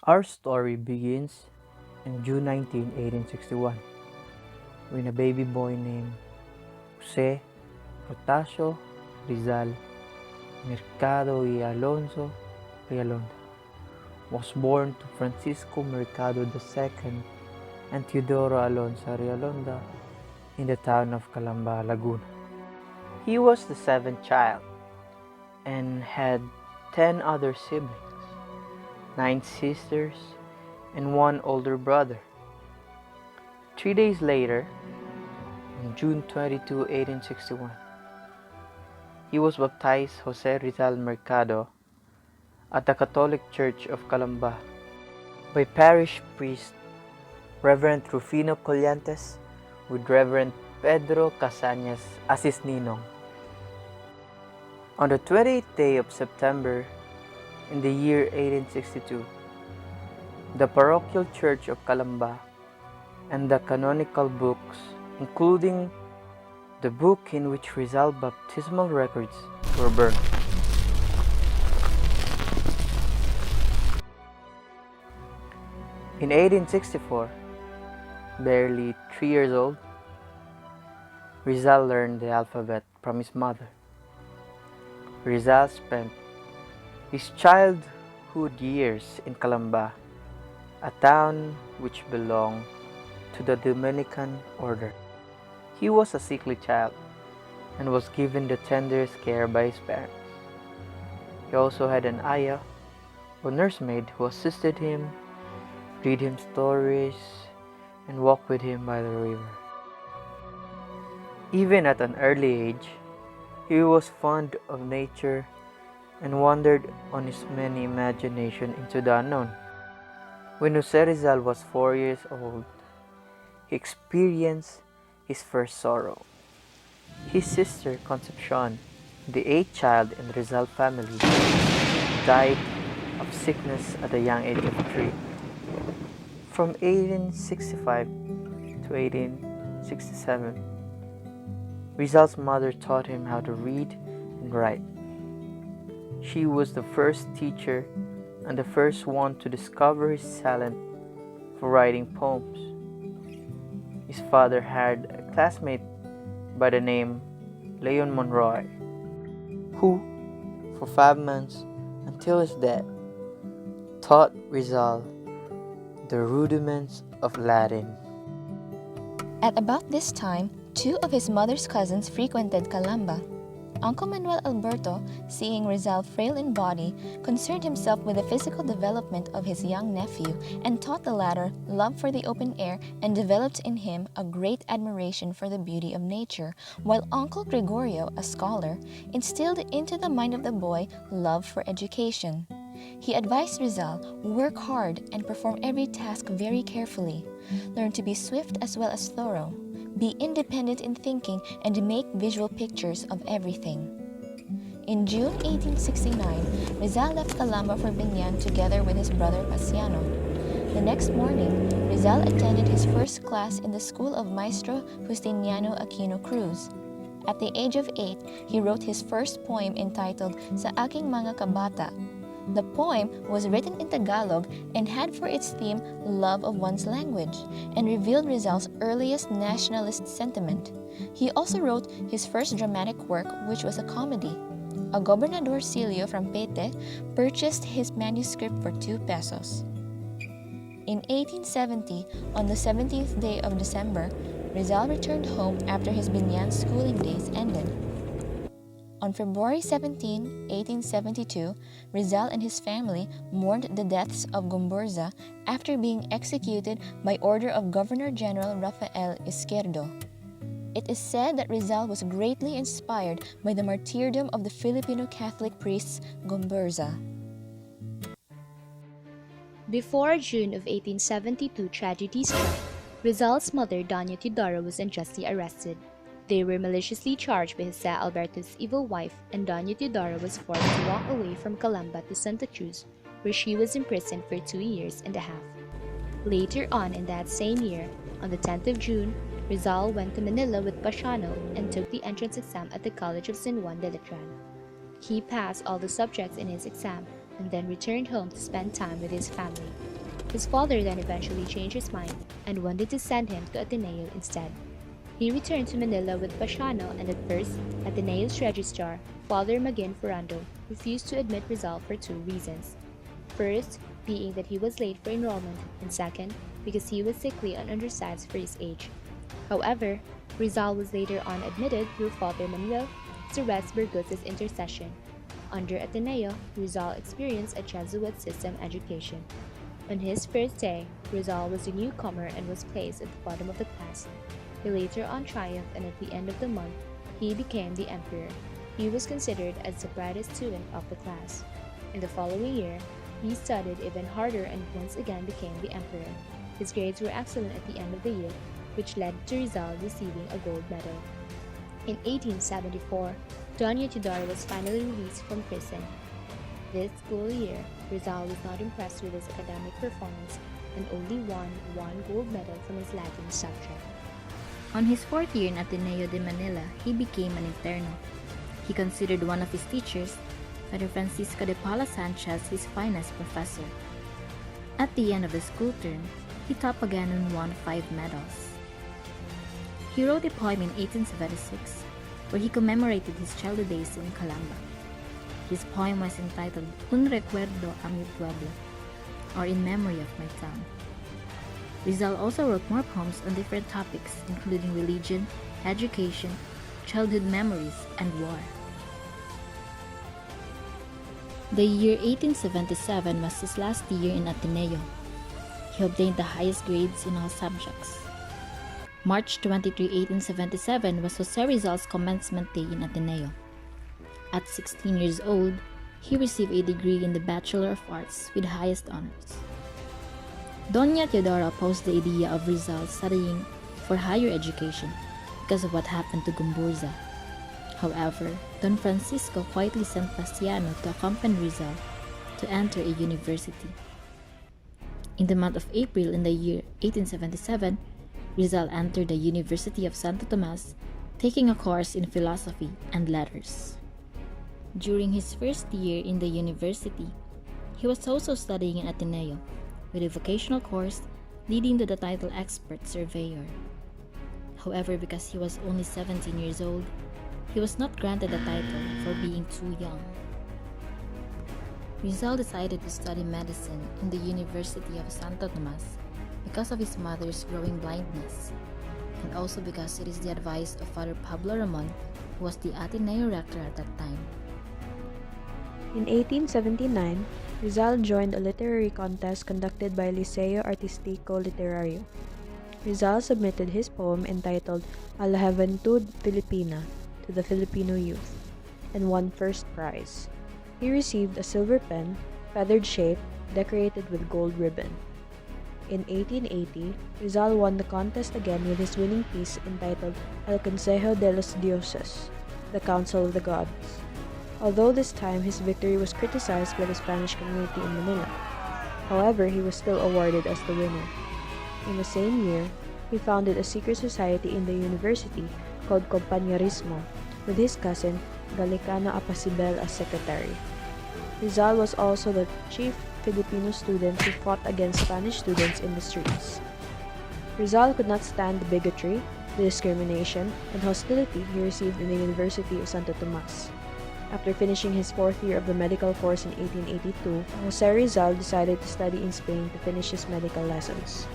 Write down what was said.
Our story begins on June 19, 1861, when a baby boy named Jose Protasio Rizal Mercado y Alonso Rialonda was born to Francisco Mercado II and Teodoro Alonso Rialonda in the town of Calamba, Laguna. He was the seventh child and had 10 other siblings, 9 sisters, and 1 older brother. 3 days later, on June 22, 1861, he was baptized Jose Rizal Mercado at the Catholic Church of Calamba by parish priest Reverend Rufino Collantes with Reverend Pedro Casañas as his ninong. On the 28th day of September in the year 1862, the parochial church of Calamba and the canonical books, including the book in which Rizal baptismal records, were burned. In 1864, barely 3 years old, Rizal learned the alphabet from his mother. Rizal spent his childhood years in Calamba, a town which belonged to the Dominican order. He was a sickly child and was given the tenderest care by his parents. He also had an ayah or nursemaid who assisted him, read him stories, and walk with him by the river. Even at an early age, he was fond of nature and wandered on his many imagination into the unknown. When Jose Rizal was 4 years old, he experienced his first sorrow. His sister Concepcion, the 8th child in the Rizal family, died of sickness at the young age of 3. From 1865 to 1867, Rizal's mother taught him how to read and write. She was the first teacher and the first one to discover his talent for writing poems. His father had a classmate by the name Leon Monroy, who, for 5 months until his death, taught Rizal the rudiments of Latin. At about this time, 2 of his mother's cousins frequented Calamba. Uncle Manuel Alberto, seeing Rizal frail in body, concerned himself with the physical development of his young nephew and taught the latter love for the open air and developed in him a great admiration for the beauty of nature, while Uncle Gregorio, a scholar, instilled into the mind of the boy love for education. He advised Rizal work hard and perform every task very carefully, learn to be swift as well as thorough, be independent in thinking, and make visual pictures of everything. In June 1869, Rizal left Calamba for Binan together with his brother Pasiano. The next morning, Rizal attended his first class in the school of Maestro Justiniano Aquino Cruz. At the age of 8, he wrote his first poem entitled Sa Aking Mga Kabata. The poem was written in Tagalog and had for its theme love of one's language, and revealed Rizal's earliest nationalist sentiment. He also wrote his first dramatic work, which was a comedy. A gobernadorcillo from Pete purchased his manuscript for 2 pesos. In 1870, on the 17th day of December, Rizal returned home after his Binan schooling days ended. On February 17, 1872, Rizal and his family mourned the deaths of Gomburza after being executed by order of Governor-General Rafael Izquierdo. It is said that Rizal was greatly inspired by the martyrdom of the Filipino Catholic priests Gomburza. Before June of 1872 tragedy struck, Rizal's mother, Doña Teodora, was unjustly arrested. They were maliciously charged by Jose Alberto's evil wife, and Doña Teodora was forced to walk away from Calamba to Santa Cruz, where she was imprisoned for 2 years and a half. Later on in that same year, on the 10th of June, Rizal went to Manila with Pasiano and took the entrance exam at the College of San Juan de Letran. He passed all the subjects in his exam and then returned home to spend time with his family. His father then eventually changed his mind and wanted to send him to Ateneo instead. He returned to Manila with Pasiano, and at first, Ateneo's registrar, Father Magin Ferrando, refused to admit Rizal for two reasons. First, being that he was late for enrollment, and second, because he was sickly and undersized for his age. However, Rizal was later on admitted through Father Manuel Cerez Burgos' intercession. Under Ateneo, Rizal experienced a Jesuit system education. On his first day, Rizal was a newcomer and was placed at the bottom of the class. He later on triumphed, and at the end of the month, he became the emperor. He was considered as the brightest student of the class. In the following year, he studied even harder and once again became the emperor. His grades were excellent at the end of the year, which led to Rizal receiving a gold medal. In 1874, Doña Teodora was finally released from prison. This school year, Rizal was not impressed with his academic performance and only won one gold medal from his Latin subject. On his fourth year in Ateneo de Manila, he became an interno. He considered one of his teachers, Father Francisco de Paula Sanchez, his finest professor. At the end of the school term, he topped again and won 5 medals. He wrote a poem in 1876 where he commemorated his childhood days in Calamba. His poem was entitled Un recuerdo a mi pueblo, or In Memory of My Town. Rizal also wrote more poems on different topics, including religion, education, childhood memories, and war. The year 1877 was his last year in Ateneo. He obtained the highest grades in all subjects. March 23, 1877 was Jose Rizal's commencement day in Ateneo. At 16 years old, he received a degree in the Bachelor of Arts with highest honors. Doña Teodora opposed the idea of Rizal studying for higher education because of what happened to Gumburza. However, Don Francisco quietly sent Pasiano to accompany Rizal to enter a university. In the month of April in the year 1877, Rizal entered the University of Santo Tomas, taking a course in philosophy and letters. During his first year in the university, he was also studying in Ateneo, with a vocational course leading to the title Expert Surveyor. However, because he was only 17 years old, he was not granted the title for being too young. Rizal decided to study medicine in the University of Santo Tomas because of his mother's growing blindness, and also because it is the advice of Father Pablo Ramon, who was the Ateneo rector at that time. In 1879, Rizal joined a literary contest conducted by Liceo Artistico Literario. Rizal submitted his poem entitled A la Juventud Filipina to the Filipino youth and won first prize. He received a silver pen, feathered shape, decorated with gold ribbon. In 1880, Rizal won the contest again with his winning piece entitled El Consejo de los Dioses, the Council of the Gods. Although this time his victory was criticized by the Spanish community in Manila. However, he was still awarded as the winner. In the same year, he founded a secret society in the university called Compañerismo, with his cousin Galicano Apacibel as secretary. Rizal was also the chief Filipino student who fought against Spanish students in the streets. Rizal could not stand the bigotry, the discrimination, and hostility he received in the University of Santo Tomas. After finishing his 4th year of the medical course in 1882, Jose Rizal decided to study in Spain to finish his medical lessons.